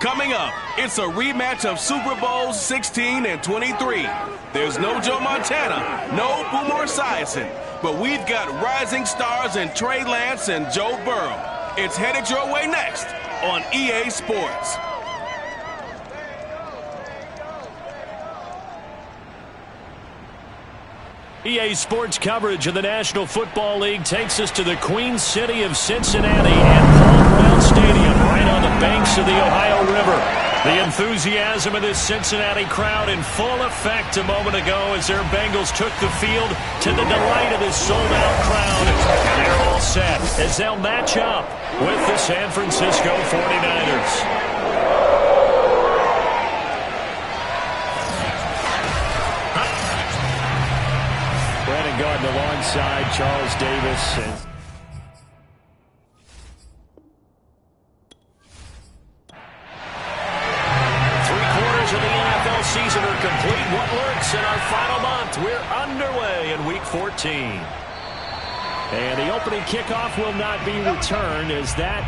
Coming up, it's a rematch of Super Bowls 16 and 23. There's no Joe Montana, no Boomer Esiason, but we've got rising stars in Trey Lance and Joe Burrow. It's headed your way next on EA Sports. EA Sports coverage of the National Football League takes us to the Queen City of Cincinnati and Paul Brown Stadium right on the banks of the Ohio River. The enthusiasm of this Cincinnati crowd in full effect a moment ago as their Bengals took the field to the delight of this sold-out crowd. And they're all set as they'll match up with the San Francisco 49ers. Garden alongside Charles Davis. Three-quarters of the NFL season are complete. What works in our final month? We're underway in Week 14. And the opening kickoff will not be returned as that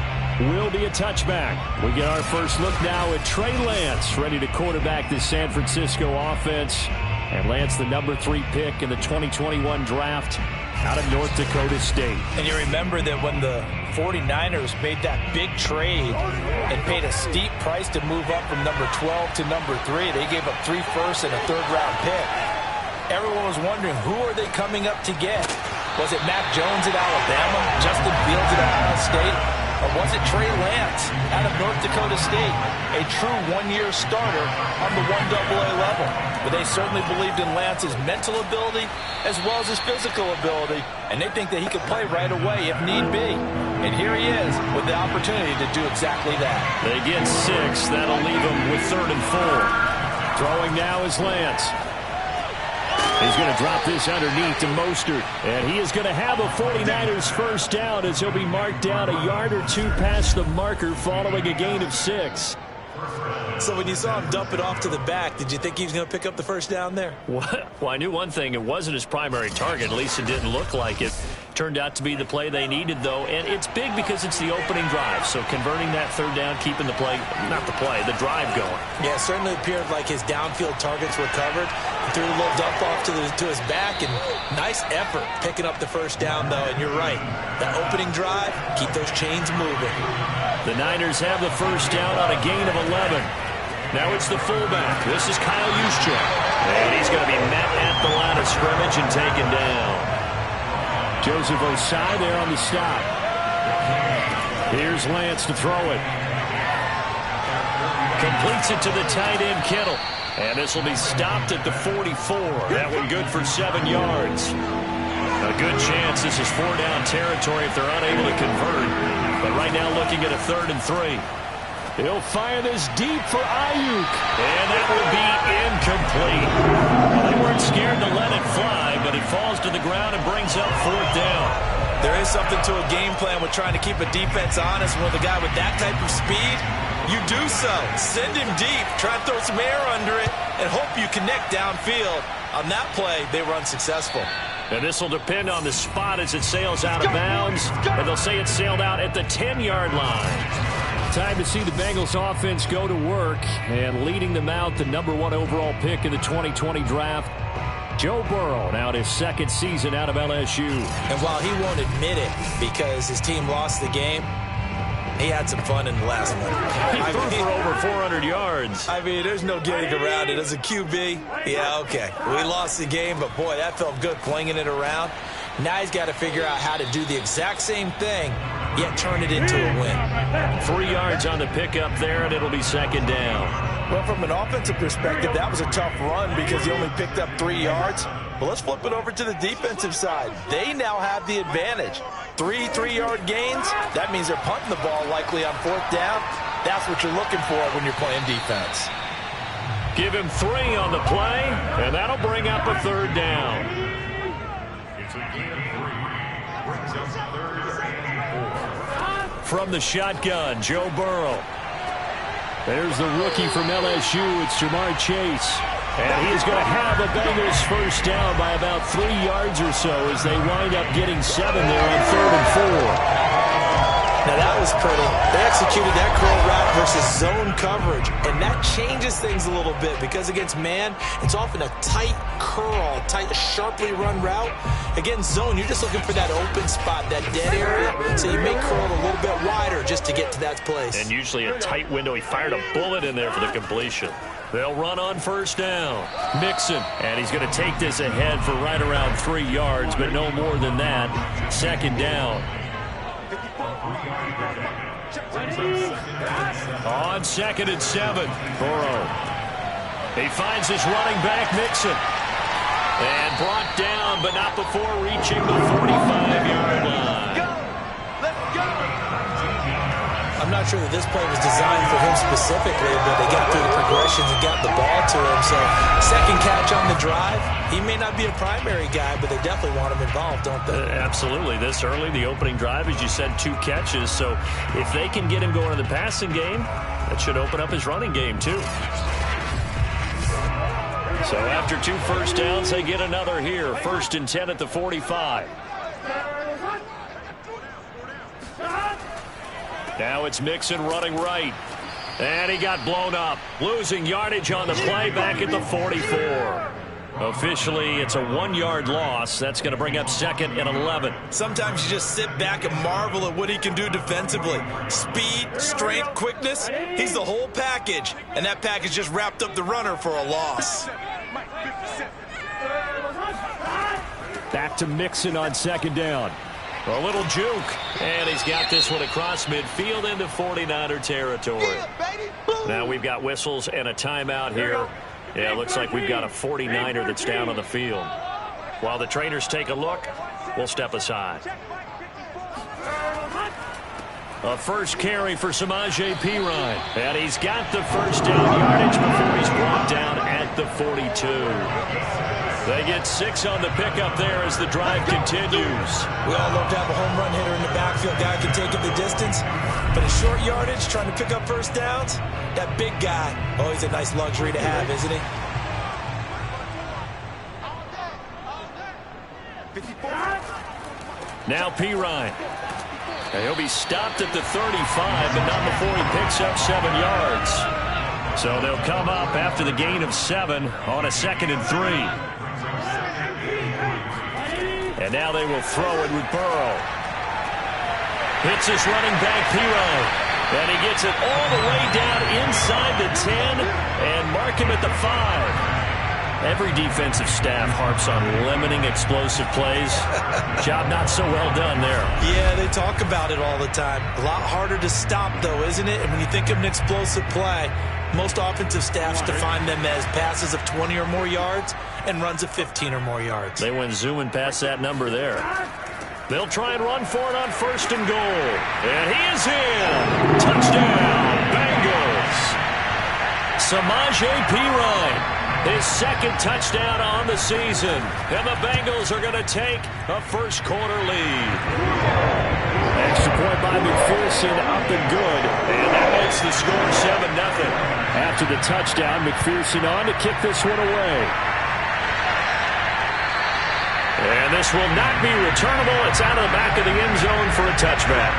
will be a touchback. We get our first look now at Trey Lance, ready to quarterback this San Francisco offense. And Lance, the number 3 pick in the 2021 draft out of North Dakota State. And you remember that when the 49ers made that big trade and paid a steep price to move up from number 12 to number 3, they gave up 3 firsts and a 3rd-round pick. Everyone was wondering, who are they coming up to get? Was it Mac Jones at Alabama, Justin Fields at Ohio State, or was it Trey Lance out of North Dakota State, a true one-year starter on the 1AA level? But they certainly believed in Lance's mental ability as well as his physical ability, and they think that he could play right away if need be. And here he is with the opportunity to do exactly that. They get 6. That'll leave him with 3rd and 4. Throwing now is Lance. He's going to drop this underneath to Mostert. And he is going to have a 49ers first down as he'll be marked down a yard or 2 past the marker following a gain of 6. So when you saw him dump it off to the back, did you think he was going to pick up the first down there? Well, I knew one thing. It wasn't his primary target. At least it didn't look like it. Turned out to be the play they needed, though. And it's big because it's the opening drive. So converting that 3rd down, keeping the play, not the play, the drive going. Yeah, it certainly appeared like his downfield targets were covered. He threw a little dump off to his back, and nice effort picking up the first down, though. And you're right. The opening drive, keep those chains moving. The Niners have the first down on a gain of 11. Now it's the fullback. This is Kyle Juszczyk. And he's going to be met at the line of scrimmage and taken down. Joseph Osai there on the stop. Here's Lance to throw it. Completes it to the tight end, Kittle. And this will be stopped at the 44. That one good for 7 yards. A good chance this is 4-down territory if they're unable to convert. But right now looking at a 3rd and 3. He'll fire this deep for Ayuk. And that will be incomplete. Well, they weren't scared to let it fly, but it falls to the ground and brings up 4th down. There is something to a game plan with trying to keep a defense honest. When the guy with that type of speed, you do so. Send him deep, try to throw some air under it, and hope you connect downfield. On that play, they were unsuccessful. And this will depend on the spot as it sails out of bounds. And they'll say it sailed out at the 10-yard line. Time to see the Bengals offense go to work, and leading them out, the number 1 overall pick in the 2020 draft, Joe Burrow, now in his 2nd season out of LSU. And while he won't admit it because his team lost the game, he had some fun in the last one. He threw for over 400 yards. I mean, there's no getting around it. As a QB, yeah, okay. We lost the game, but boy, that felt good flinging it around. Now he's got to figure out how to do the exact same thing, yet turn it into a win. 3 yards on the pickup there, and it'll be 2nd down. Well, from an offensive perspective, that was a tough run because he only picked up 3 yards. But let's flip it over to the defensive side. They now have the advantage. 3 3-yard gains, that means they're punting the ball likely on 4th down. That's what you're looking for when you're playing defense. Give him 3 on the play, and that'll bring up a 3rd down. From the shotgun, Joe Burrow. There's the rookie from LSU. It's Jamar Chase. And he's going to have a Bengals first down by about 3 yards or so as they wind up getting 7 there on 3rd and 4. Now that was pretty. They executed that curl route versus zone coverage, and that changes things a little bit because against man, it's often a tight curl, tight, sharply run route. Against zone, you're just looking for that open spot, that dead area, so you make curl a little bit wider just to get to that place. And usually a tight window. He fired a bullet in there for the completion. They'll run on first down. Mixon, and he's going to take this ahead for right around 3 yards, but no more than that. Second down. On 2nd and 7, Burrow. He finds his running back, Mixon. And brought down, but not before reaching the 45-yard line. I'm not sure that this play was designed for him specifically, but they got through the progressions and got the ball to him. So, second catch on the drive. He may not be a primary guy, but they definitely want him involved, don't they? Absolutely. This early, the opening drive, as you said, 2 catches. So, if they can get him going in the passing game, that should open up his running game, too. So, after 2 first downs, they get another here. 1st and 10 at the 45. Now it's Mixon running right. And he got blown up. Losing yardage on the play back at the 44. Officially, it's a 1-yard loss. That's going to bring up 2nd and 11. Sometimes you just sit back and marvel at what he can do defensively. Speed, strength, quickness. He's the whole package. And that package just wrapped up the runner for a loss. Back to Mixon on 2nd down. A little juke, and he's got this one across midfield into 49er territory. Now we've got whistles and a timeout here. Yeah, it looks like we've got a 49er that's down on the field. While the trainers take a look, we'll step aside. A first carry for Samaje Perine, and he's got the first down yardage before he's brought down at the 42. They get 6 on the pickup there as the drive continues. We all love to have a home run hitter in the backfield. Guy can take it the distance. But in short yardage, trying to pick up first downs, that big guy, always a nice luxury to have, isn't he? Now Perine. He'll be stopped at the 35, but not before he picks up 7 yards. So they'll come up after the gain of 7 on a 2nd and 3. And now they will throw it with Burrow. Hits his running back, Perine. And he gets it all the way down inside the 10 and mark him at the 5. Every defensive staff harps on limiting explosive plays. Job not so well done there. Yeah, they talk about it all the time. A lot harder to stop, though, isn't it? And when you think of an explosive play, most offensive staffs define them as passes of 20 or more yards and runs of 15 or more yards. They went zooming past that number there. They'll try and run for it on 1st and goal. And he is in. Touchdown, Bengals. Samaje Perine. His 2nd touchdown on the season. And the Bengals are going to take a first-quarter lead. Extra point by McPherson, up and good. And that makes the score 7-0. After the touchdown, McPherson on to kick this one away. And this will not be returnable. It's out of the back of the end zone for a touchback.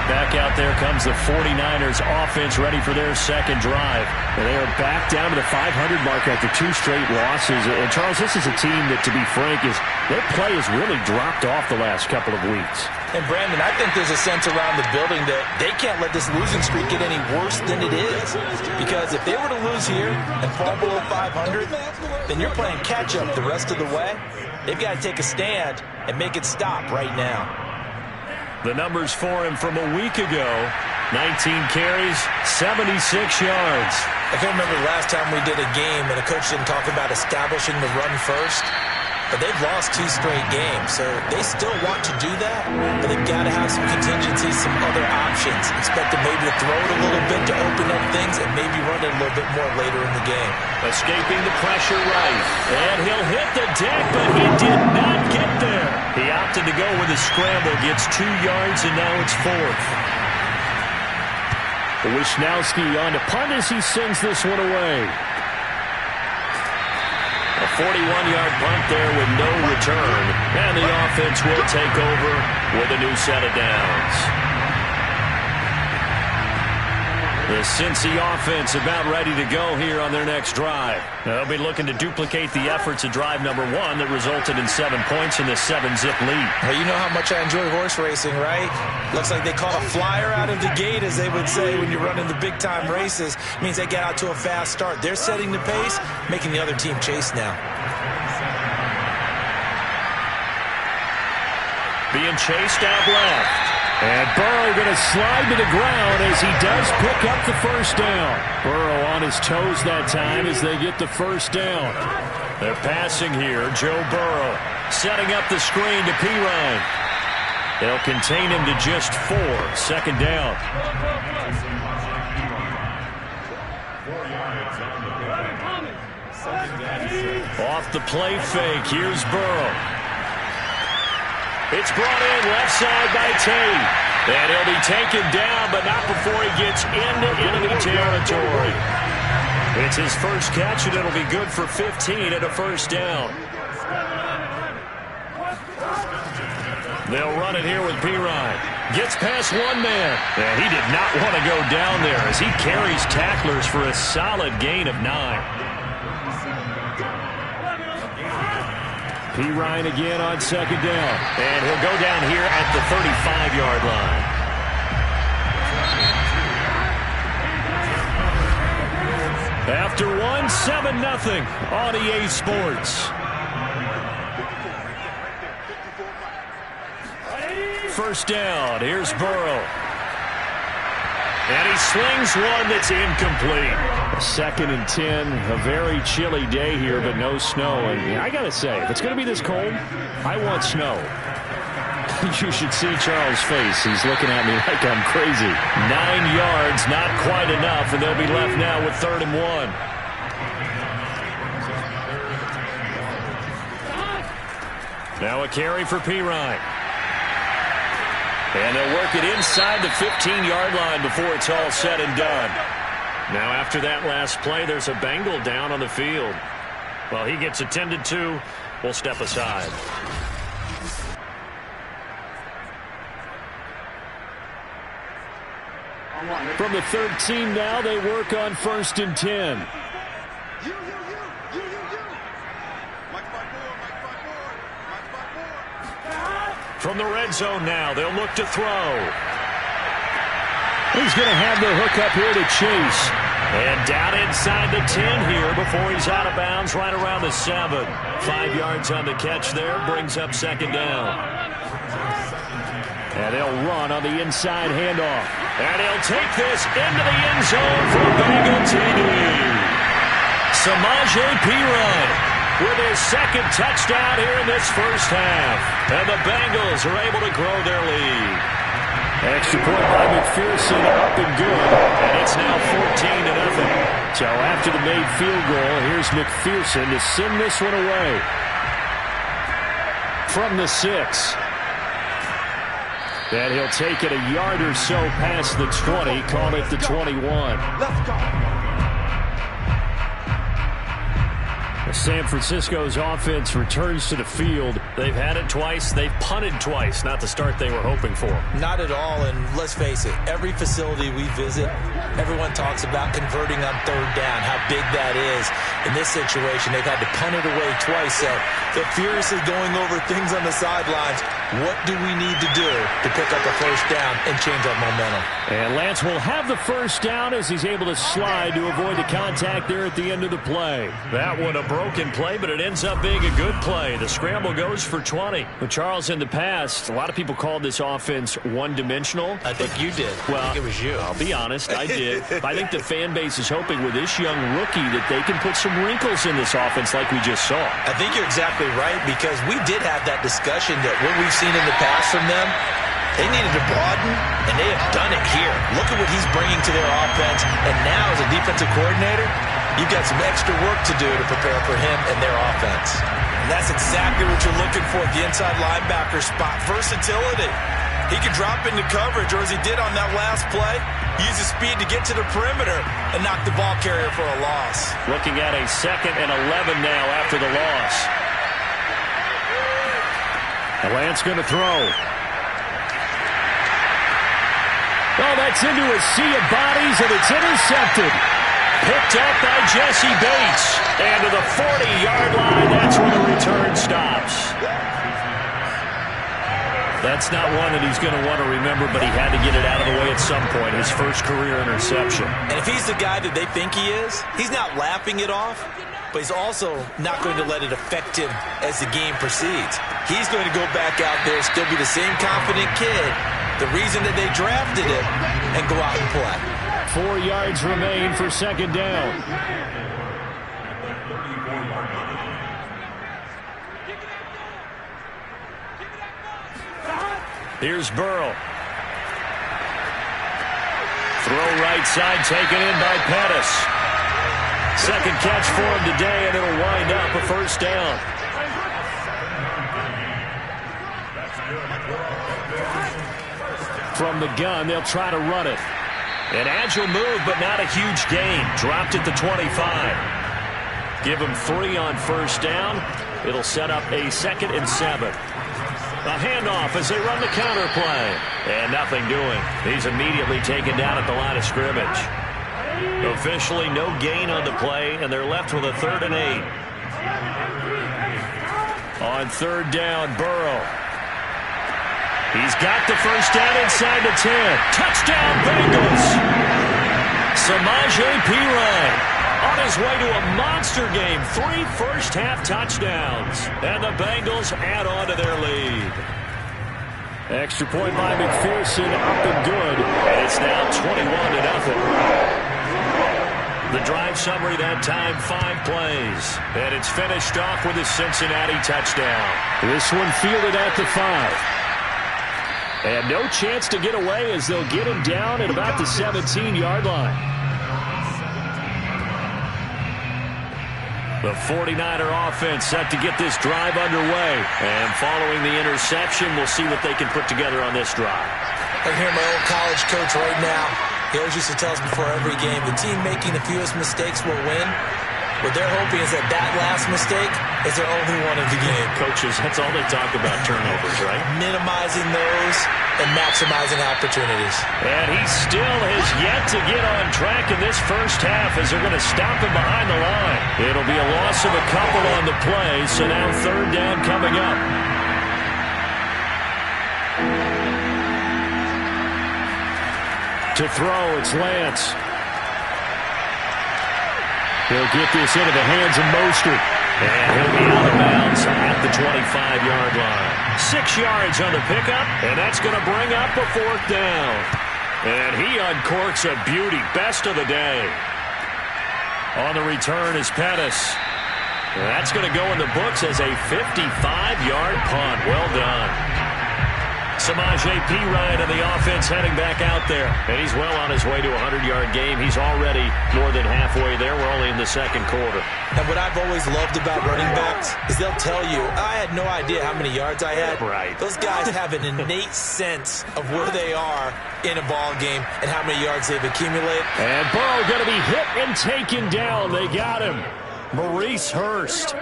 Back out there comes the 49ers offense ready for their 2nd drive. And they are back down to the 500 mark after 2 straight losses. And, Charles, this is a team that, to be frank, their play has really dropped off the last couple of weeks. And, Brandon, I think there's a sense around the building that they can't let this losing streak get any worse than it is. Because if they were to lose here and fall below 500, then you're playing catch-up the rest of the way. They've got to take a stand and make it stop right now. The numbers for him from a week ago, 19 carries, 76 yards. I can't remember the last time we did a game and a coach didn't talk about establishing the run first. But they've lost 2 straight games, so they still want to do that. But they've got to have some contingencies, some other options. Expect them maybe to throw it a little bit to open up things and maybe run it a little bit more later in the game. Escaping the pressure right. And he'll hit the deck, but he did not get there. He opted to go with a scramble, gets 2 yards, and now it's 4th. Wisnowski on to punt as he sends this one away. A 41-yard punt there with no return. And the offense will take over with a new set of downs. The Cincy offense about ready to go here on their next drive. They'll be looking to duplicate the efforts of drive number 1 that resulted in 7 points in the 7-zip lead. Well, you know how much I enjoy horse racing, right? Looks like they caught a flyer out of the gate, as they would say when you're running the big-time races. It means they get out to a fast start. They're setting the pace, making the other team chase now. Being chased out left. And Burrow going to slide to the ground as he does pick up the first down. Burrow on his toes that time as they get the first down. They're passing here. Joe Burrow setting up the screen to Pirine. They'll contain him to just 4. Second down. Off the play fake. Here's Burrow. It's brought in left side by Tate. And he'll be taken down, but not before he gets into enemy territory. It's his first catch, and it'll be good for 15 and a first down. They'll run it here with Pirine. Gets past one man. And he did not want to go down there as he carries tacklers for a solid gain of 9. Pirine again on second down. And he'll go down here at the 35-yard line. After 1, 7-0 on EA Sports. First down. Here's Burrow. And he slings one that's incomplete. 2nd and 10. A very chilly day here, but no snow. And I got to say, if it's going to be this cold, I want snow. You should see Charles' face. He's looking at me like I'm crazy. 9 yards, not quite enough, and they'll be left now with 3rd and 1. Now a carry for Pirine. And they'll work it inside the 15-yard line before it's all said and done. Now after that last play, there's a Bengal down on the field. Well, he gets attended to. We'll step aside. From the 13 now, they work on 1st and 10. From the red zone now, they'll look to throw. He's going to have the hook up here to Chase. And down inside the 10 here before he's out of bounds right around the 7. 5 yards on the catch there, brings up 2nd down. And they'll run on the inside handoff. And he'll take this into the end zone for a Bengal TD. Samaje Pirine with his 2nd touchdown here in this first half. And the Bengals are able to grow their lead. Extra point by McPherson, up and good. And it's now 14-0. So after the made field goal, here's McPherson to send this one away. From the 6. And he'll take it a yard or so past the 20, call it the 21. Let's go. San Francisco's offense returns to the field. They've had it twice. They've punted twice. Not the start they were hoping for. Not at all, and let's face it, every facility we visit, everyone talks about converting on 3rd down, how big that is. In this situation, they've had to punt it away twice, so they're furiously going over things on the sidelines. What do we need to do to pick up a first down and change our momentum? And Lance will have the first down as he's able to slide to avoid the contact there at the end of the play. That one a broken play, but it ends up being a good play. The scramble goes for 20. But Charles, in the past, a lot of people called this offense one-dimensional. I think you did. Well, I think it was you. I'll be honest, I did. I think the fan base is hoping with this young rookie that they can put some wrinkles in this offense like we just saw. I think you're exactly right, because we did have that discussion that what we've seen in the past from them, they needed to broaden, and they have done it here. Look at what he's bringing to their offense, and now as a defensive coordinator, you've got some extra work to do to prepare for him and their offense. And that's exactly what you're looking for at the inside linebacker spot. Versatility. He can drop into coverage, or as he did on that last play, use his speed to get to the perimeter and knock the ball carrier for a loss. Looking at a 2nd and 11 now after the loss. And Lance going to throw. Oh, that's into a sea of bodies, and it's intercepted. Picked up by Jesse Bates. And to the 40-yard line, that's where the return stops. That's not one that he's going to want to remember, but he had to get it out of the way at some point, his first career interception. And if he's the guy that they think he is, he's not laughing it off, but he's also not going to let it affect him as the game proceeds. He's going to go back out there, still be the same confident kid, the reason that they drafted him, and go out and play. 4 yards remain for second down. Here's Burrow. Throw right side taken in by Pettis. Second catch for him today, and it'll wind up a first down. From the gun, they'll try to run it. An agile move, but not a huge gain. Dropped at the 25. Give him 3 on first down. It'll set up a 2nd and 7. A handoff as they run the counter play. And nothing doing. He's immediately taken down at the line of scrimmage. Officially no gain on the play, and they're left with a 3rd and 8. On 3rd down, Burrow. He's got the first down inside the 10. Touchdown, Bengals. Samaje Perine on his way to a monster game. 3 first-half touchdowns. And the Bengals add on to their lead. Extra point by McPherson, up and good. And it's now 21-0. The drive summary that time, 5 plays. And it's finished off with a Cincinnati touchdown. This one fielded at the 5. And no chance to get away as they'll get him down at about the 17-yard line. The 49er offense set to get this drive underway. And following the interception, we'll see what they can put together on this drive. I hear my old college coach right now. He always used to tell us before every game, the team making the fewest mistakes will win. What they're hoping is that last mistake is their only one of the game. Coaches, that's all they talk about, turnovers, right? Minimizing those and maximizing opportunities. And he still has yet to get on track in this first half as they're going to stop him behind the line. It'll be a loss of a couple on the play, so now 3rd down coming up. To throw, it's Lance. He'll get this into the hands of Mostert. And he'll be out of bounds at the 25-yard line. 6 yards on the pickup, and that's going to bring up a 4th down. And he uncorks a beauty, best of the day. On the return is Pettis. And that's going to go in the books as a 55-yard punt. Well done. Samaje Perine and the offense heading back out there. And he's well on his way to a 100-yard game. He's already more than halfway there. We're only in the 2nd quarter. And what I've always loved about running backs is they'll tell you, I had no idea how many yards I had. Right. Those guys have an innate sense of where they are in a ball game and how many yards they've accumulated. And Burrow going to be hit and taken down. They got him. Maurice Hurst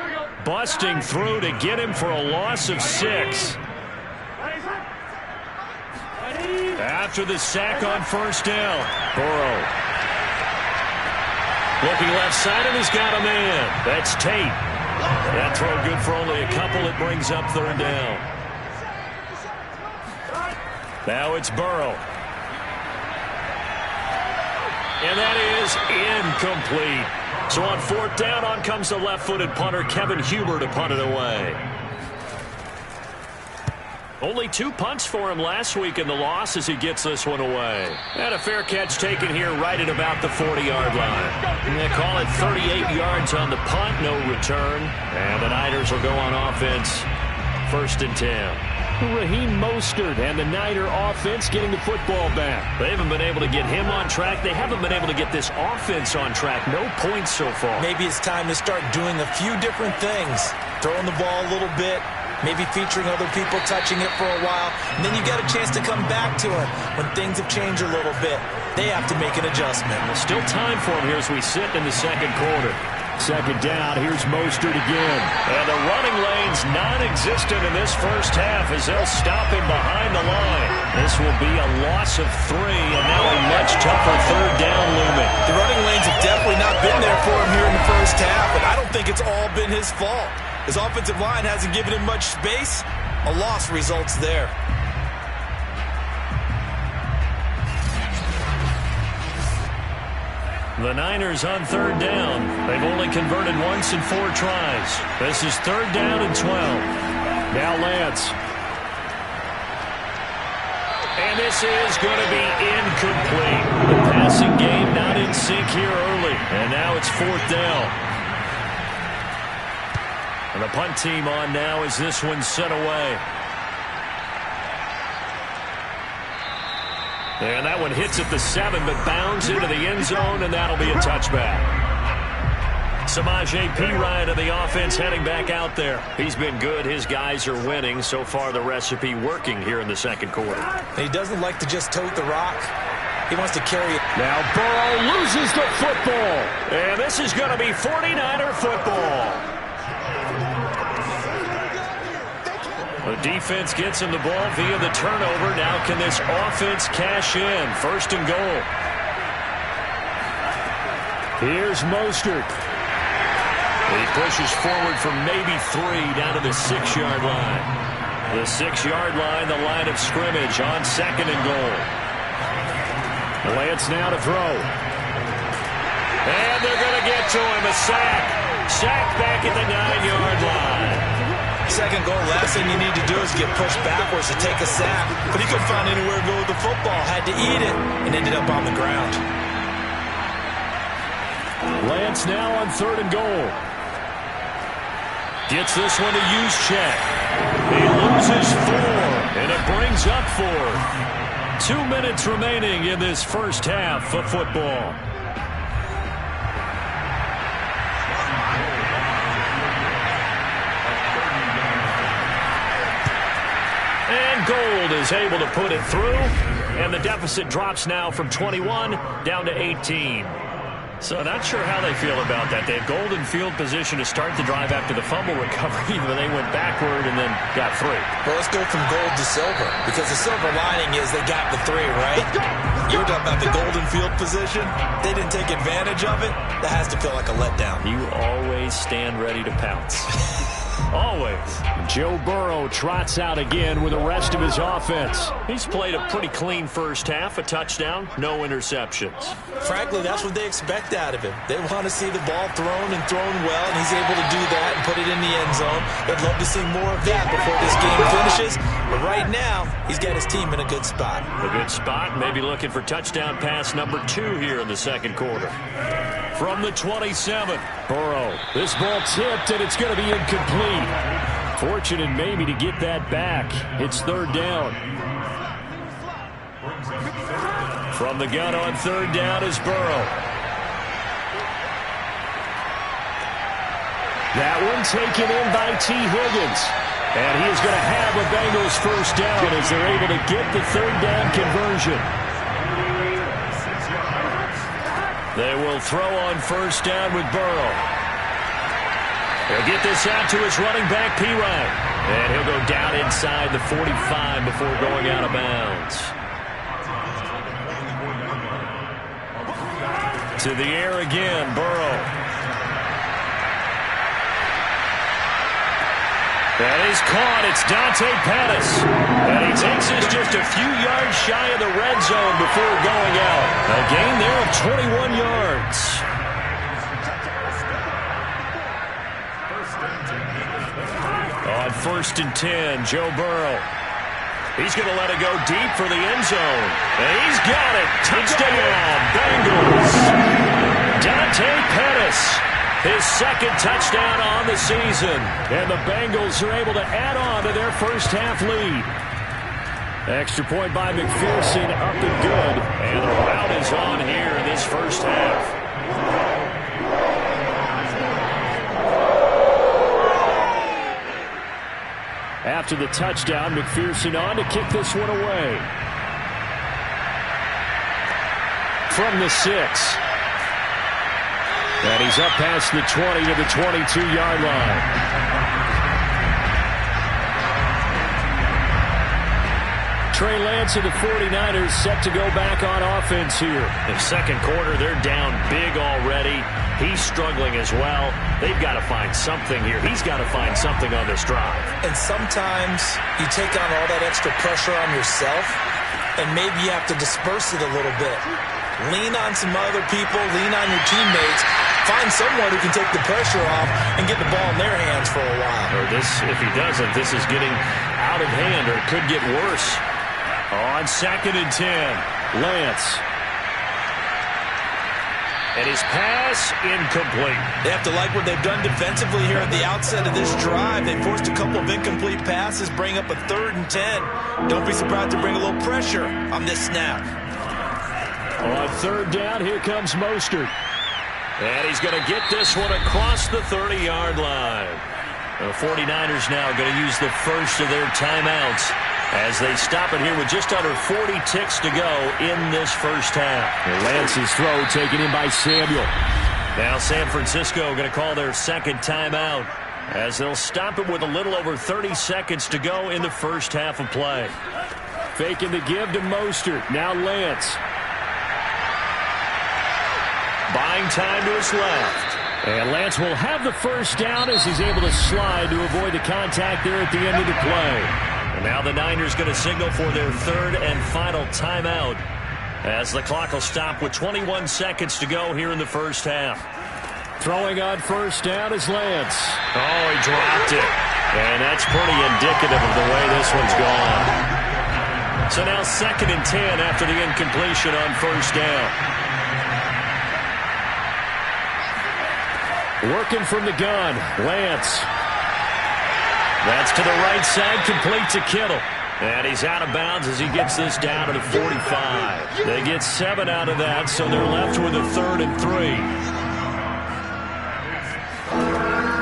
busting through to get him for a loss of 6. After the sack on first down, Burrow. Looking left side, and he's got a man. That's Tate. That throw good for only a couple. It brings up 3rd down. Now it's Burrow. And that is incomplete. So on 4th down, on comes the left-footed punter, Kevin Huber, to punt it away. Only 2 punts for him last week in the loss as he gets this one away. And a fair catch taken here right at about the 40-yard line. And they call it 38 yards on the punt, no return. And the Niners will go on offense, 1st and 10. Raheem Mostert and the Niner offense getting the football back. They haven't been able to get him on track. They haven't been able to get this offense on track. No points so far. Maybe it's time to start doing a few different things. Throwing the ball a little bit. Maybe featuring other people touching it for a while. And then you got a chance to come back to it when things have changed a little bit. They have to make an adjustment. Still time for him here as we sit in the 2nd quarter. Second down, here's Mostert again. And the running lane's non-existent in this first half as they'll stop him behind the line. This will be a loss of 3, and now a much tougher third down looming. The running lanes have definitely not been there for him here in the first half, but I don't think it's all been his fault. His offensive line hasn't given him much space. A loss results there. The Niners on third down. They've only converted once in 4 tries. This is third down and 12. Now Lance. And this is going to be incomplete. The passing game not in sync here early. And now it's fourth down. And the punt team on now as this one's sent away. And that one hits at the 7, but bounds into the end zone, and that'll be a touchback. Samaje Perine of the offense heading back out there. He's been good. His guys are winning. So far, the recipe working here in the second quarter. He doesn't like to just tote the rock. He wants to carry it. Now Burrow loses the football. And this is going to be 49er football. The defense gets him the ball via the turnover. Now can this offense cash in? First and goal. Here's Mostert. He pushes forward from maybe 3 down to the 6-yard line. The 6-yard line, the line of scrimmage on second and goal. Lance now to throw. And they're going to get to him. A sack. Sack back at the 9-yard line. Second goal, last thing you need to do is get pushed backwards to take a sack. But he couldn't find anywhere to go with the football. Had to eat it and ended up on the ground. Lance now on third and goal. Gets this one to Juszczyk. He loses 4, and it brings up 4. 2 minutes remaining in this first half of football. Gold is able to put it through, and the deficit drops now from 21 down to 18. So not sure how they feel about that. They had Gold in field position to start the drive after the fumble recovery, but they went backward and then got 3. Well, let's go from gold to silver, because the silver lining is they got the 3, right? You were talking about the Gold in field position. They didn't take advantage of it. That has to feel like a letdown. You always stand ready to pounce. Always. Joe Burrow trots out again with the rest of his offense. He's played a pretty clean first half, a touchdown, no interceptions. Frankly, that's what they expect out of him. They want to see the ball thrown and thrown well, and he's able to do that and put it in the end zone. They'd love to see more of that before this game finishes. But right now, he's got his team in a good spot. A good spot, maybe looking for touchdown pass number 2 here in the second quarter. From the 27, Burrow. This ball tipped, and it's going to be incomplete. Fortunate maybe to get that back. It's third down. From the gun on third down is Burrow. That one taken in by T. Higgins. And he is going to have a Bengals first down as they're able to get the third down conversion. They will throw on first down with Burrow. He'll get this out to his running back, Perine. And he'll go down inside the 45 before going out of bounds. To the air again, Burrow. That is caught. It's Dante Pettis. And he takes us just a few yards shy of the red zone before going out. A gain there of 21 yards. On first and 10, Joe Burrow. He's going to let it go deep for the end zone. And he's got it. Touchdown, Bengals. Dante Pettis. His second touchdown on the season. And the Bengals are able to add on to their first half lead. Extra point by McPherson, up and good. And the rout is on here in this first half. After the touchdown, McPherson on to kick this one away. From the 6. And he's up past the 20 to the 22-yard line. Trey Lance of the 49ers set to go back on offense here. In second quarter, they're down big already. He's struggling as well. They've got to find something here. He's got to find something on this drive. And sometimes you take on all that extra pressure on yourself, and maybe you have to disperse it a little bit. Lean on some other people, lean on your teammates. Find someone who can take the pressure off and get the ball in their hands for a while. Or this, if he doesn't, this is getting out of hand, or it could get worse. On 2nd and 10, Lance. And his pass incomplete. They have to like what they've done defensively here at the outset of this drive. They forced a couple of incomplete passes, bring up a 3rd and 10. Don't be surprised to bring a little pressure on this snap. On 3rd down, here comes Mostert. And he's going to get this one across the 30-yard line. The 49ers now going to use the first of their timeouts as they stop it here with just under 40 ticks to go in this first half. Lance's throw taken in by Samuel. Now San Francisco going to call their second timeout as they'll stop it with a little over 30 seconds to go in the first half of play. Faking the give to Mostert. Now Lance. Buying time to his left. And Lance will have the first down as he's able to slide to avoid the contact there at the end of the play. And now the Niners going to signal for their 3rd and final timeout as the clock will stop with 21 seconds to go here in the first half. Throwing on first down is Lance. Oh, he dropped it. And that's pretty indicative of the way this one's gone. So now 2nd and 10 after the incompletion on first down. Working from the gun, Lance. That's to the right side, complete to Kittle. And he's out of bounds as he gets this down to the 45. They get 7 out of that, so they're left with a 3rd and 3.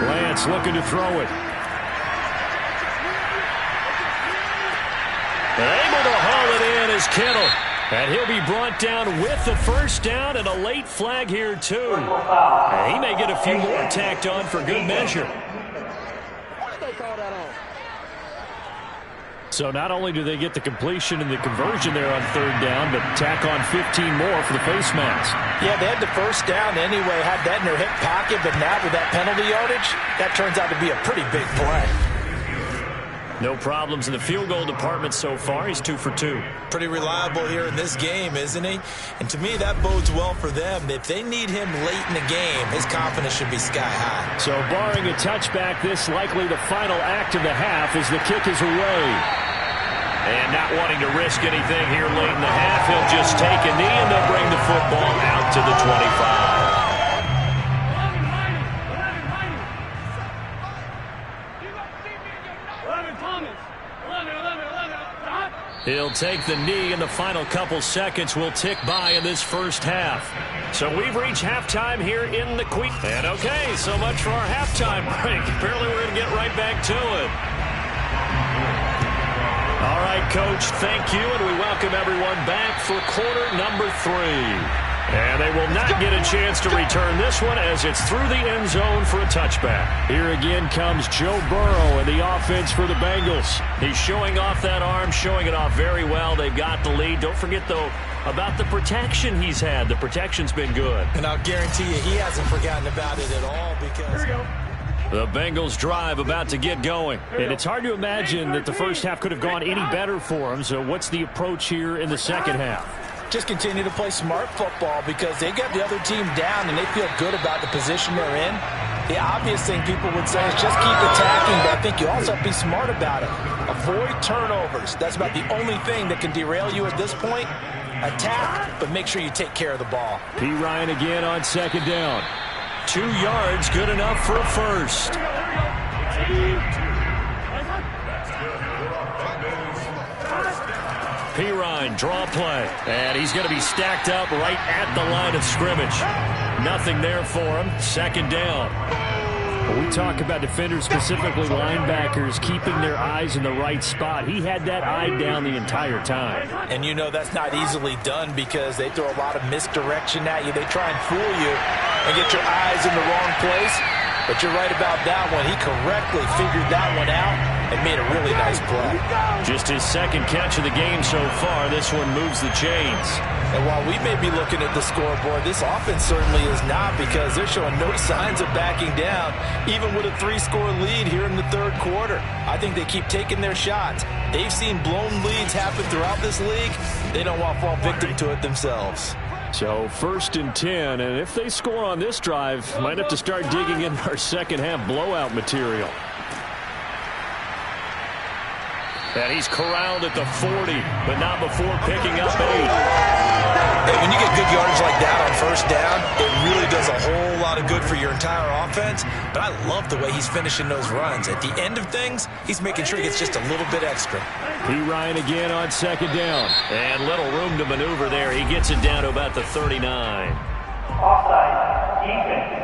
Lance looking to throw it. And able to haul it in is Kittle. And he'll be brought down with the first down and a late flag here, too. And he may get a few more tacked on for good measure. So not only do they get the completion and the conversion there on 3rd down, but tack on 15 more for the face mask. Yeah, they had the first down anyway, had that in their hip pocket, but now with that penalty yardage, that turns out to be a pretty big play. No problems in the field goal department so far. He's 2 for 2. Pretty reliable here in this game, isn't he? And to me, that bodes well for them. If they need him late in the game, his confidence should be sky high. So barring a touchback, this likely the final act of the half as the kick is away. And not wanting to risk anything here late in the half, he'll just take a knee and they'll bring the football out to the 25. He'll take the knee, and the final couple seconds will tick by in this first half. So we've reached halftime here in the Queen. And okay, so much for our halftime break. Apparently we're going to get right back to it. All right, Coach, thank you, and we welcome everyone back for quarter number 3. And they will not get a chance to return this one as it's through the end zone for a touchback. Here again comes Joe Burrow and the offense for the Bengals. He's showing off that arm, showing it off very well. They've got the lead. Don't forget, though, about the protection he's had. The protection's been good. And I'll guarantee you he hasn't forgotten about it at all because... Here we go. The Bengals drive about to get going. And it's hard to imagine that the first half could have gone any better for them. So what's the approach here in the second half? Just continue to play smart football because they got the other team down and they feel good about the position they're in. The obvious thing people would say is just keep attacking, but I think you also have to be smart about it. Avoid turnovers. That's about the only thing that can derail you at this point. Attack, but make sure you take care of the ball. P. Ryan again on second down. 2 yards, good enough for a first. P. Ryan, draw play. And he's going to be stacked up right at the line of scrimmage. Nothing there for him. Second down. When we talk about defenders, specifically linebackers, keeping their eyes in the right spot, he had that eye down the entire time. And you know that's not easily done because they throw a lot of misdirection at you. They try and fool you and get your eyes in the wrong place. But you're right about that one. He correctly figured that one out and made a really nice play. Just his second catch of the game so far. This one moves the chains. And while we may be looking at the scoreboard, this offense certainly is not, because they're showing no signs of backing down, even with a 3-score lead here in the third quarter. I think they keep taking their shots. They've seen blown leads happen throughout this league. They don't want to fall victim to it themselves. So 1st and 10, and if they score on this drive, might have to start digging in our second half blowout material. And he's corralled at the 40, but not before picking up 8. And when you get good yardage like that on 1st down, it really does a whole lot of good for your entire offense. But I love the way he's finishing those runs. At the end of things, he's making sure he gets just a little bit extra. P. Ryan again on 2nd down. And little room to maneuver there. He gets it down to about the 39. Offside, defense.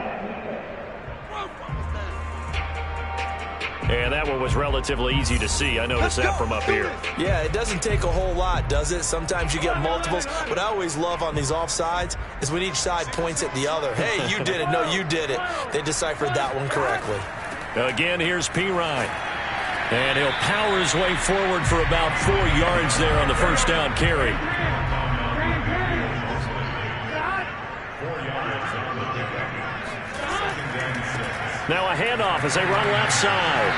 And that one was relatively easy to see. I noticed that from up here. Yeah, it doesn't take a whole lot, does it? Sometimes you get multiples. What I always love on these offsides is when each side points at the other. Hey, you did it. No, you did it. They deciphered that one correctly. Again, here's P. Ryan. And he'll power his way forward for about 4 yards there on the 1st down carry. Now a handoff as they run left side.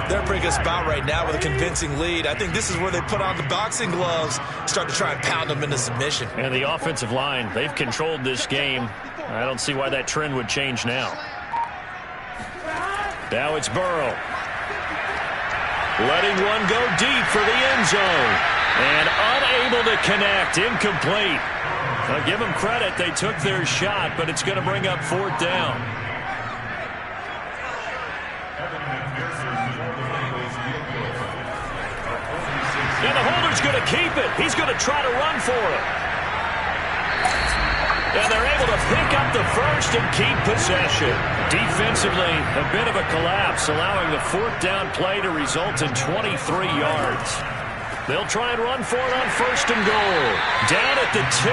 They're in a pretty good spot right now with a convincing lead. I think this is where they put on the boxing gloves, start to try and pound them into submission. And the offensive line, they've controlled this game. I don't see why that trend would change now. Now it's Burrow. Letting one go deep for the end zone. And unable to connect. Incomplete. I'll give them credit. They took their shot, but it's going to bring up 4th down. And the holder's going to keep it. He's going to try to run for it. And they're able to pick up the 1st and keep possession. Defensively, a bit of a collapse, allowing the 4th down play to result in 23 yards. They'll try and run for it on 1st and goal. Down at the 2.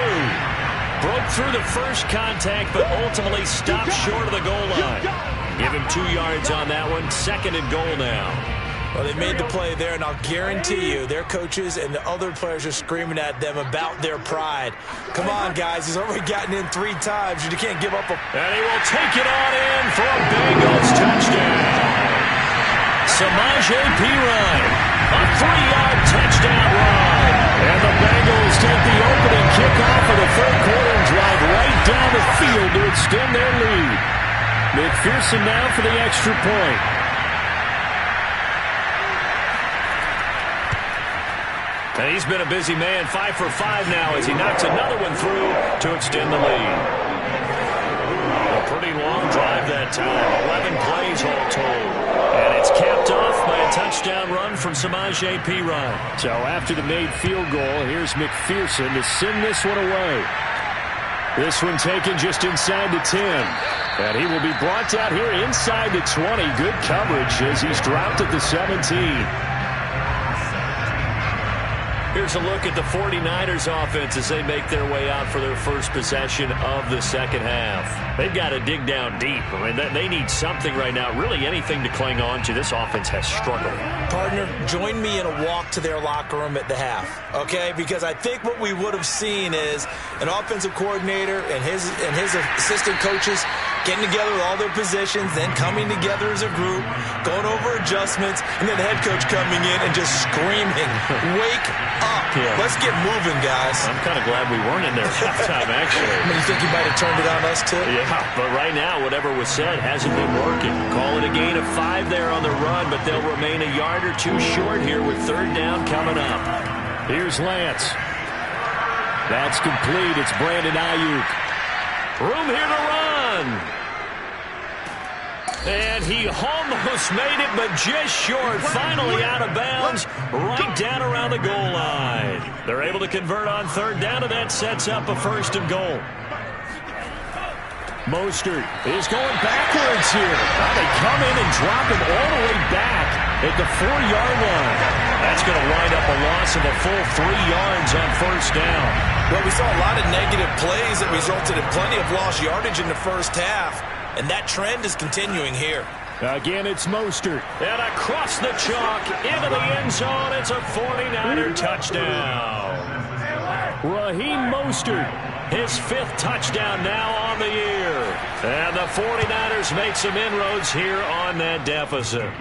Broke through the first contact, but ultimately stopped short of the goal line. Give him 2 yards on that one. 2nd and goal now. Well, they made the play there, and I'll guarantee you their coaches and the other players are screaming at them about their pride. Come on, guys. He's already gotten in 3 times. You can't give up a... And he will take it on in for a Bengals touchdown. Samaje Perine, a 3-yard touchdown run. And the Bengals take the opening kickoff of the 3rd quarter and drive right down the field to extend their lead. McPherson now for the extra point. And he's been a busy man, 5 for 5 now as he knocks another one through to extend the lead. A pretty long drive that time, 11 plays all told. And it's capped off by a touchdown run from Samaje Perine. So after the made field goal, here's McPherson to send this one away. This one taken just inside the 10. And he will be brought down here inside the 20. Good coverage as he's dropped at the 17. Here's a look at the 49ers offense as they make their way out for their first possession of the second half. They've got to dig down deep. I mean, they need something right now, really anything to cling on to. This offense has struggled. Partner, join me in a walk to their locker room at the half, okay? Because I think what we would have seen is an offensive coordinator and his assistant coaches getting together with all their positions, then coming together as a group, going over adjustments, and then the head coach coming in and just screaming, wake up. Yeah. Let's get moving, guys. I'm kind of glad we weren't in there at halftime, actually. I mean, you think he might have turned it on us, too? Yeah, but right now, whatever was said hasn't been working. Call it a gain of 5 there on the run, but they'll remain a yard or 2 short here with 3rd down coming up. Here's Lance. That's complete. It's Brandon Ayuk. Room here to run. And he almost made it, but just short. Finally out of bounds, right down around the goal line. They're able to convert on 3rd down, and that sets up a 1st and goal. Mostert is going backwards here. Now they come in and drop him all the way back at the 4-yard line. That's going to wind up a loss of a full 3 yards on first down. Well, we saw a lot of negative plays that resulted in plenty of lost yardage in the first half, and that trend is continuing here. Again, it's Mostert. And across the chalk into the end zone. It's a 49er touchdown. Raheem Mostert, his 5th touchdown now on the year. And the 49ers make some inroads here on that deficit.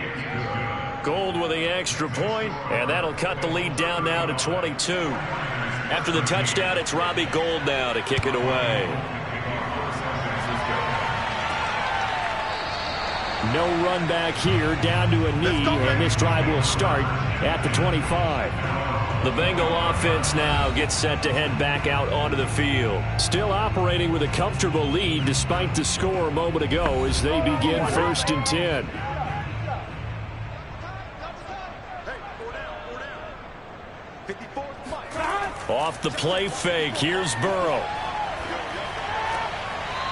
Gold with the extra point, and that'll cut the lead down now to 22. After the touchdown, it's Robbie Gould now to kick it away. No run back here, down to a knee, and this drive will start at the 25. The Bengal offense now gets set to head back out onto the field. Still operating with a comfortable lead despite the score a moment ago as they begin 1st and 10. Off the play fake, here's Burrow.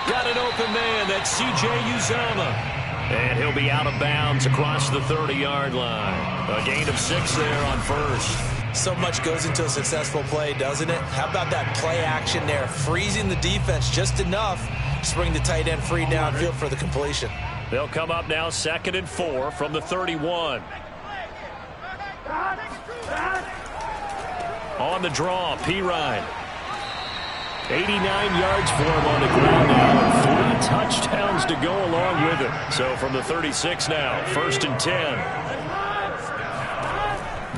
Got an open man, that's C.J. Uzomah. And he'll be out of bounds across the 30-yard line. A gain of 6 there on first. So much goes into a successful play, doesn't it? How about that play action there? Freezing the defense just enough to bring the tight end free downfield for the completion. They'll come up now 2nd and 4 from the 31. On the draw, Pirine. 89 yards for him on the ground now, and 3 touchdowns to go along with it. So from the 36 now, 1st and 10.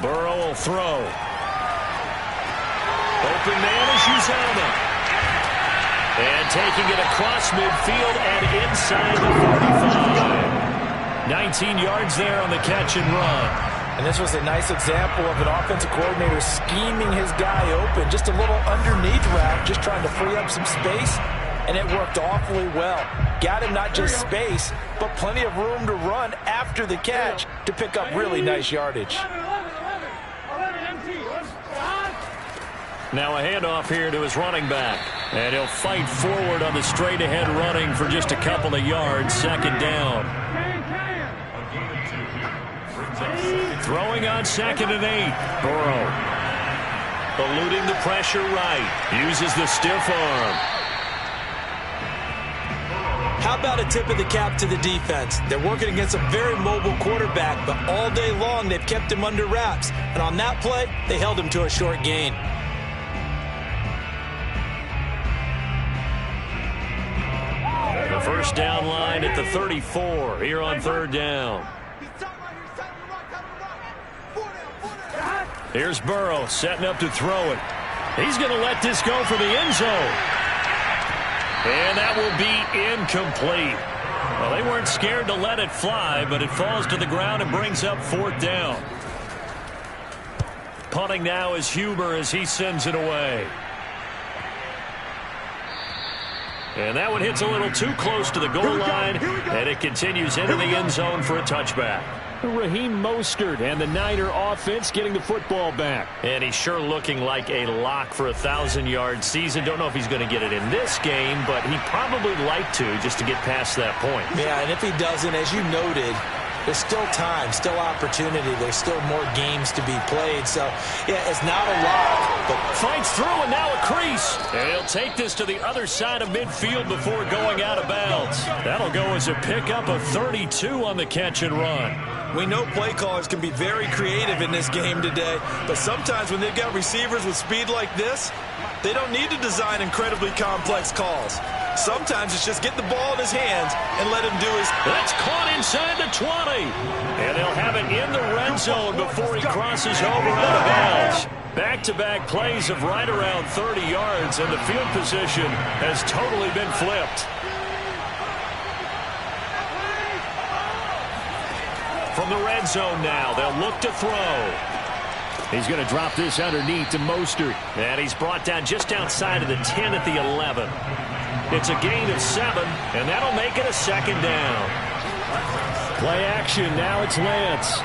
Burrow will throw. Open man is Uzomah. And taking it across midfield and inside the 45. 19 yards there on the catch and run. And this was a nice example of an offensive coordinator scheming his guy open. Just a little underneath route, just trying to free up some space. And it worked awfully well. Got him not just space, but plenty of room to run after the catch to pick up really nice yardage. Now a handoff here to his running back. And he'll fight forward on the straight-ahead running for just a couple of yards. 2nd down. Throwing on 2nd and 8. Burrow. Eluding the pressure right. Uses the stiff arm. How about a tip of the cap to the defense? They're working against a very mobile quarterback, but all day long they've kept him under wraps. And on that play, they held him to a short gain. The first down line at the 34 here on 3rd down. Here's Burrow setting up to throw it. He's going to let this go for the end zone. And that will be incomplete. Well, they weren't scared to let it fly, but it falls to the ground and brings up 4th down. Punting now is Huber as he sends it away. And that one hits a little too close to the goal line, and it continues into the end zone for a touchback. Raheem Mostert and the Niner offense getting the football back. And he's sure looking like a lock for a 1,000-yard season. Don't know if he's going to get it in this game, but he'd probably like to just to get past that point. Yeah, and if he doesn't, as you noted, there's still time, still opportunity. There's still more games to be played. So, yeah, it's not a lock, but fights through and now a crease. And he'll take this to the other side of midfield before going out of bounds. That'll go as a pickup of 32 on the catch and run. We know play callers can be very creative in this game today, but sometimes when they've got receivers with speed like this, they don't need to design incredibly complex calls. Sometimes it's just get the ball in his hands and let him do his... That's caught inside the 20. And they'll have it in the red zone before he crosses over out of bounds. Back-to-back plays of right around 30 yards, and the field position has totally been flipped. From the red zone now, they'll look to throw. He's going to drop this underneath to Mostert. And he's brought down just outside of the 10 at the 11. It's a gain of 7, and that'll make it a 2nd down. Play action, now it's Lance.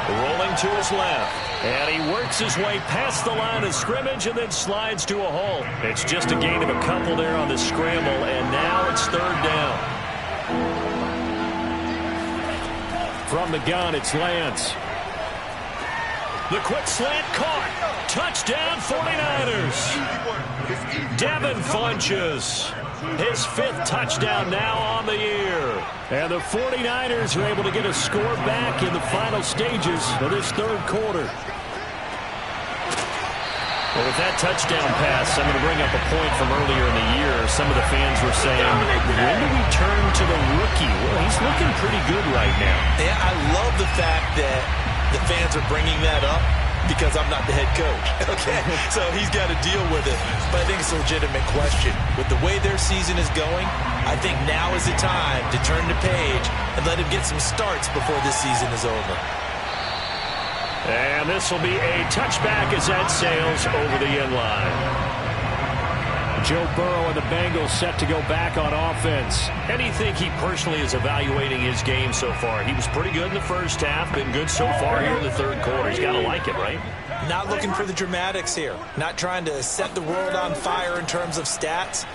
Rolling to his left. And he works his way past the line of scrimmage and then slides to a halt. It's just a gain of a couple there on the scramble, and now it's third down. From the gun, it's Lance. The quick slant caught. Touchdown 49ers. Devin Funchess. His 5th touchdown now on the year. And the 49ers are able to get a score back in the final stages of this third quarter. Well, with that touchdown pass, I'm going to bring up a point from earlier in the year. Some of the fans were saying, when do we turn to the rookie? Well, he's looking pretty good right now. Yeah, I love the fact that the fans are bringing that up because I'm not the head coach. Okay, so he's got to deal with it. But I think it's a legitimate question. With the way their season is going, I think now is the time to turn the page and let him get some starts before this season is over. And this will be a touchback as that sails over the end line. Joe Burrow and the Bengals set to go back on offense. How do you think he personally is evaluating his game so far? He was pretty good in the first half, been good so far here in the third quarter. He's got to like it, right? Not looking for the dramatics here. Not trying to set the world on fire in terms of stats.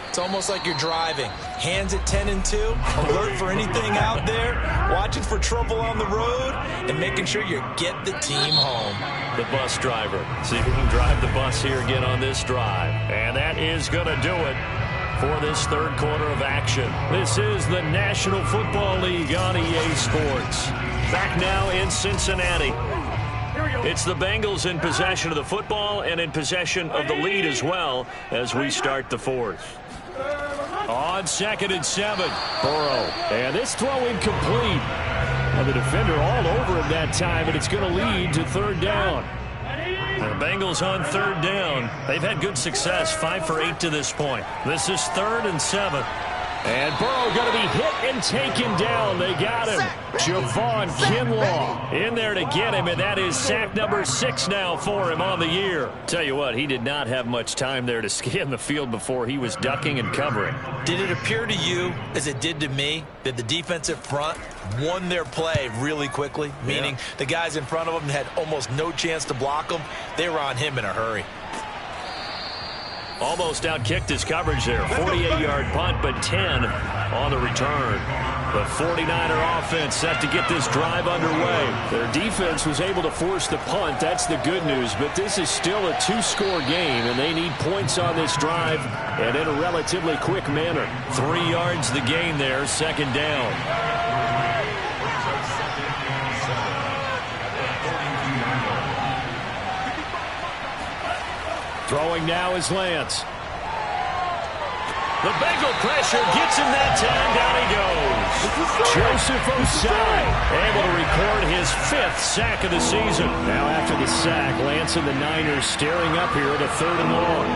It's almost like you're driving. Hands at 10 and 2, alert for anything out there, watching for trouble on the road, and making sure you get the team home. The bus driver. See if we can drive the bus here again on this drive. And that is going to do it for this third quarter of action. This is the National Football League on EA Sports. Back now in Cincinnati. It's the Bengals in possession of the football and in possession of the lead as well as we start the fourth. On 2nd and 7, Burrow. And this throw incomplete. And the defender all over him that time, and it's going to lead to third down. And the Bengals on third down. They've had good success, 5 for 8 to this point. This is 3rd and 7. And Burrow going to be hit and taken down. They got him. Javon Kinlaw in there to get him, and that is sack number 6 now for him on the year. Tell you what, he did not have much time there to scan the field before he was ducking and covering. Did it appear to you, as it did to me, that the defensive front won their play really quickly? Meaning the guys in front of them had almost no chance to block him. They were on him in a hurry. Almost outkicked his coverage there. 48-yard punt, but 10 on the return. The 49er offense set to get this drive underway. Their defense was able to force the punt. That's the good news. But this is still a 2-score game, and they need points on this drive and in a relatively quick manner. 3 yards the gain there, 2nd down. Throwing now is Lance. The Bengal pressure gets him that time. Down he goes. Joseph Osai able to record his 5th sack of the season. Now after the sack, Lance and the Niners staring up here at a 3rd and long.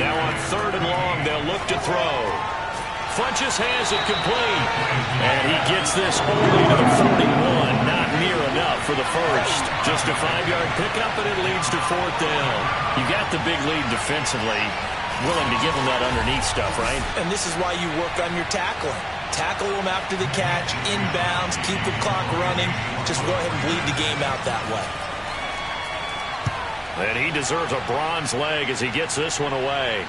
Now on 3rd and long, they'll look to throw. Funchess has it complete. And he gets this only to the 41. Not near enough for the first. Just a 5-yard pickup, and it leads to 4th down. You got the big lead defensively. Willing to give them that underneath stuff, right? And this is why you work on your tackling. Tackle them after the catch, inbounds, keep the clock running. Just go ahead and bleed the game out that way. And he deserves a bronze leg as he gets this one away.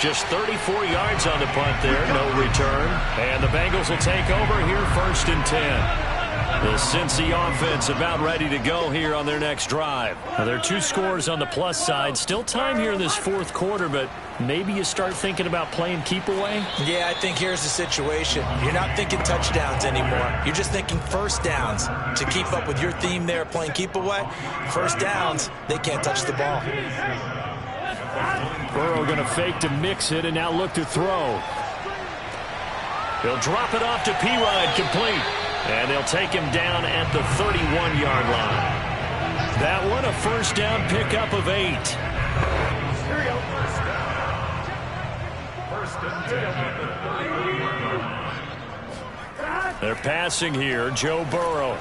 Just 34 yards on the punt there, no return. And the Bengals will take over here 1st and 10. The Cincy offense about ready to go here on their next drive. Now, there are 2 scores on the plus side. Still time here in this 4th quarter, but maybe you start thinking about playing keep away? Yeah, I think here's the situation. You're not thinking touchdowns anymore. You're just thinking first downs. To keep up with your theme there, playing keep away, first downs, they can't touch the ball. Burrow going to fake to mix it and now look to throw. He'll drop it off to P-Ride, complete. And they'll take him down at the 31-yard line. That one a 1st down pickup of 8. They're passing here. Joe Burrow.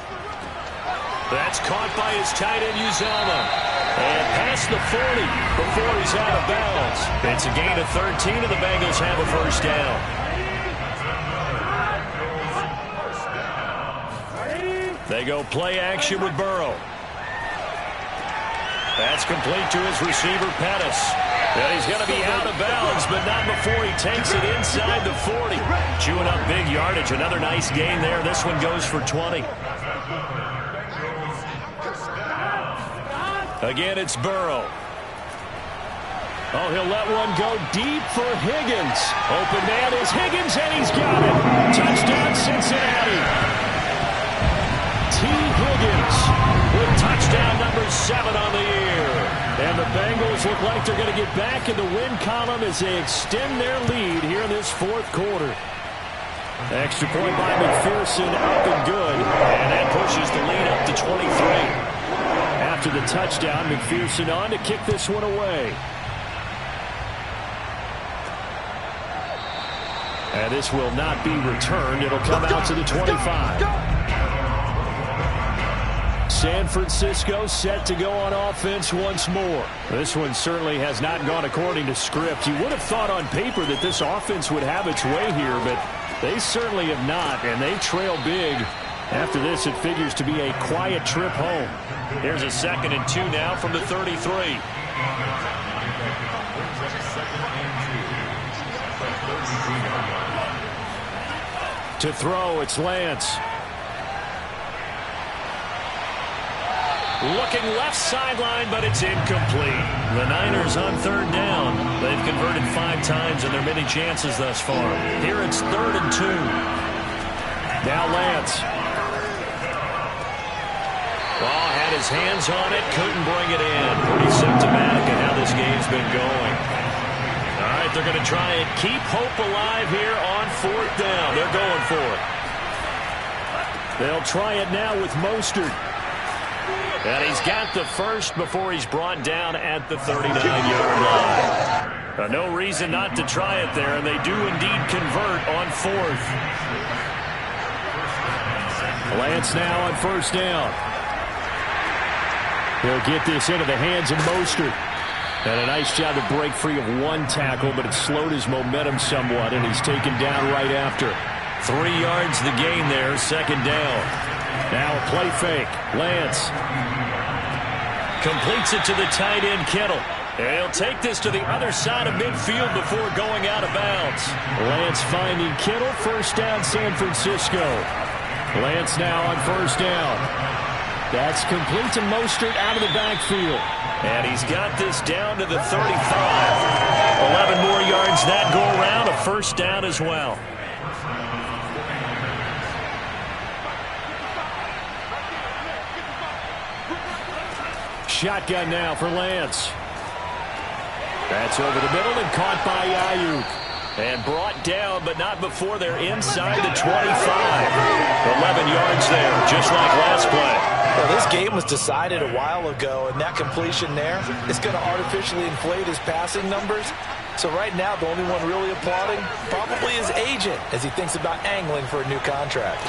That's caught by his tight end, Uzomah. And past the 40 before he's out of bounds. It's a gain of 13, and the Bengals have a 1st down. They go play action with Burrow. That's complete to his receiver, Pettis. And he's going to be out of bounds, but not before he takes it inside the 40. Chewing up big yardage. Another nice gain there. This one goes for 20. Again, it's Burrow. Oh, he'll let one go deep for Higgins. Open man is Higgins, and he's got it. Touchdown, Cincinnati. T. Higgins with touchdown number 7 on the year. And the Bengals look like they're going to get back in the win column as they extend their lead here in this fourth quarter. Extra point by McPherson, up and good. And that pushes the lead up to 23. After the touchdown, McPherson on to kick this one away. And this will not be returned. It'll come out to the 25. San Francisco set to go on offense once more. This one certainly has not gone according to script. You would have thought on paper that this offense would have its way here, but they certainly have not, and they trail big. After this, it figures to be a quiet trip home. Here's a 2nd and 2 now from the 33. To throw, it's Lance. Looking left sideline, but it's incomplete. The Niners on 3rd down. They've converted 5 times in their many chances thus far. Here it's 3rd and 2. Now Lance. Ball had his hands on it, couldn't bring it in. Pretty symptomatic of how this game's been going. All right, they're going to try and keep hope alive here on 4th down. They're going for it. They'll try it now with Mostert. And he's got the first before he's brought down at the 39-yard line. No reason not to try it there, and they do indeed convert on 4th. Lance now on 1st down. He'll get this into the hands of Mostert. And a nice job to break free of one tackle, but it slowed his momentum somewhat, and he's taken down right after. 3 yards the gain there, 2nd down. Now a play fake. Lance completes it to the tight end, Kittle. And he'll take this to the other side of midfield before going out of bounds. Lance finding Kittle. 1st down, San Francisco. Lance now on 1st down. That's complete to Mostert out of the backfield. And he's got this down to the 35. 11 more yards that go around. A 1st down as well. Shotgun now for Lance. That's over the middle and caught by Ayuk. And brought down, but not before they're inside the 25. 11 yards there, just like last play. Well, this game was decided a while ago, and that completion there is going to artificially inflate his passing numbers. So right now, the only one really applauding probably his agent as he thinks about angling for a new contract.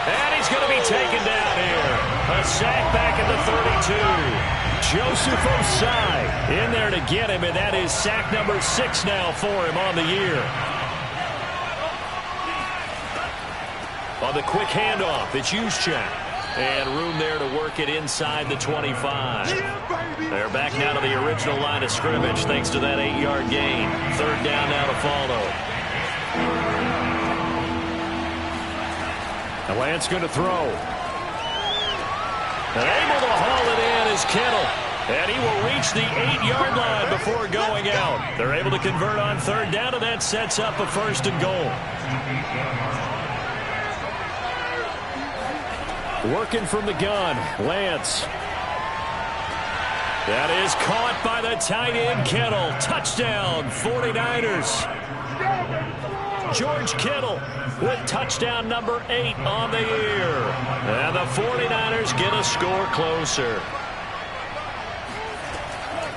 And he's going to be taken down here. A sack back at the 32. Joseph Osai in there to get him, and that is sack number 6 now for him on the year. On the quick handoff, it's Juszczyk. And room there to work it inside the 25. They're back now to the original line of scrimmage thanks to that 8-yard gain. 3rd down now to follow. The Lance going to throw. And able to haul it in is Kittle. And he will reach the 8-yard line before going out. They're able to convert on 3rd down, and that sets up a 1st and goal. Working from the gun, Lance. That is caught by the tight end, Kittle. Touchdown, 49ers. George Kittle with touchdown number 8 on the year. And the 49ers get a score closer.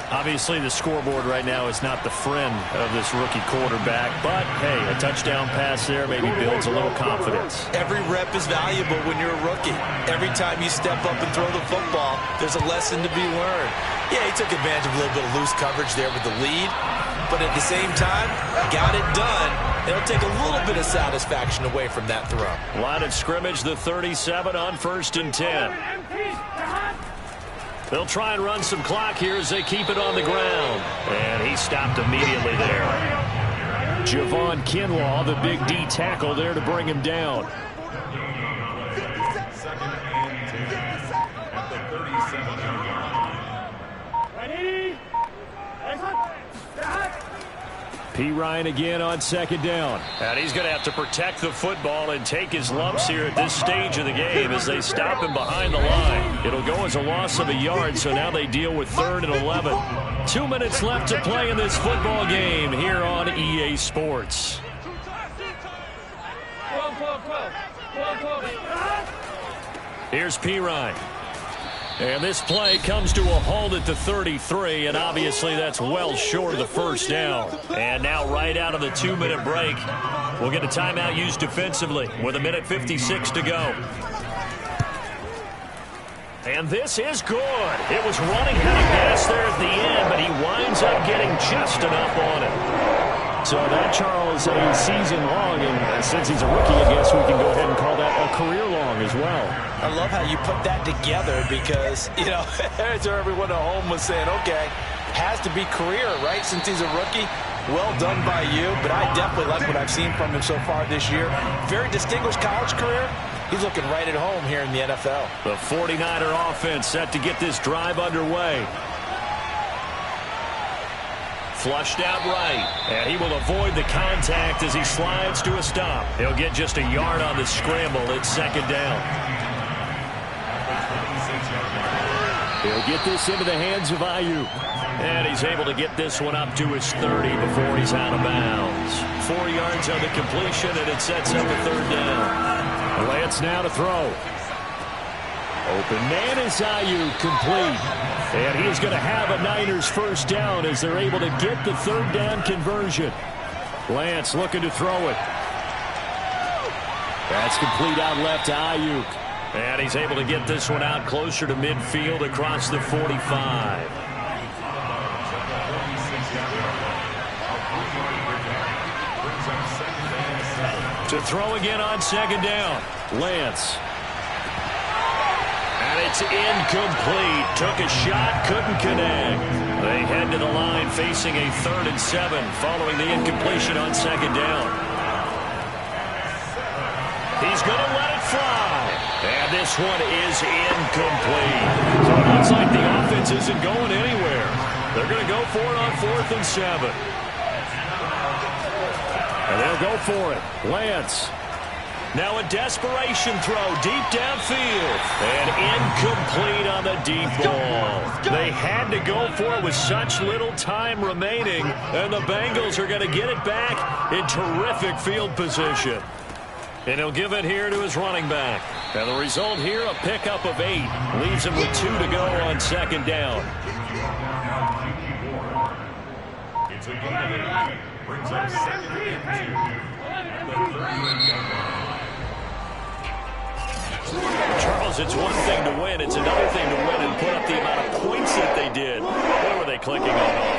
Obviously, the scoreboard right now is not the friend of this rookie quarterback, but, hey, a touchdown pass there maybe builds a little confidence. Every rep is valuable when you're a rookie. Every time you step up and throw the football, there's a lesson to be learned. Yeah, he took advantage of a little bit of loose coverage there with the lead, but at the same time, got it done It'll take a little bit of satisfaction away from that throw. Line of scrimmage, the 37 on 1st and 10. They'll try and run some clock here as they keep it on the ground. And he stopped immediately there. Javon Kinlaw, the big D tackle there to bring him down. P. Ryan again on 2nd down. And he's going to have to protect the football and take his lumps here at this stage of the game as they stop him behind the line. It'll go as a loss of a yard, so now they deal with 3rd and 11. 2 minutes left to play in this football game here on EA Sports. Here's P. Ryan. And this play comes to a halt at the 33, and obviously that's well short of the 1st down. And now right out of the 2-minute break, we'll get a timeout used defensively with 1:56 to go. And this is good. It was running out of gas there at the end, but he winds up getting just enough on it. So that, Charles, a season long, and since he's a rookie, I guess we can go ahead and call that a career long as well. I love how you put that together because, you know, everyone at home was saying, okay, has to be career, right, since he's a rookie. Well done by you, but I definitely like what I've seen from him so far this year. Very distinguished college career. He's looking right at home here in the NFL. The 49er offense set to get this drive underway. Flushed out right, and he will avoid the contact as he slides to a stop. He'll get just a yard on the scramble. It's 2nd down. He'll get this into the hands of Ayuk. And he's able to get this one up to his 30 before he's out of bounds. 4 yards on the completion, and it sets up a 3rd down. Lance now to throw. Open man is Ayuk, complete. And he is going to have a Niners 1st down as they're able to get the 3rd down conversion. Lance looking to throw it. That's complete out left to Ayuk. And he's able to get this one out closer to midfield across the 45. To throw again on 2nd down. Lance. And it's incomplete. Took a shot, couldn't connect. They head to the line facing a 3rd and 7 following the incompletion on 2nd down. He's going to let it fly. And this one is incomplete. So it looks like the offense isn't going anywhere. They're going to go for it on 4th and 7. And they'll go for it. Lance. Now a desperation throw deep downfield. And incomplete on the deep ball. They had to go for it with such little time remaining. And the Bengals are going to get it back in terrific field position. And he'll give it here to his running back. And the result here, a pickup of 8. Leaves him with 2 to go on 2nd down. It's a game. Brings up 2nd and 2. Charles, it's one thing to win. It's another thing to win and put up the amount of points that they did. What were they clicking on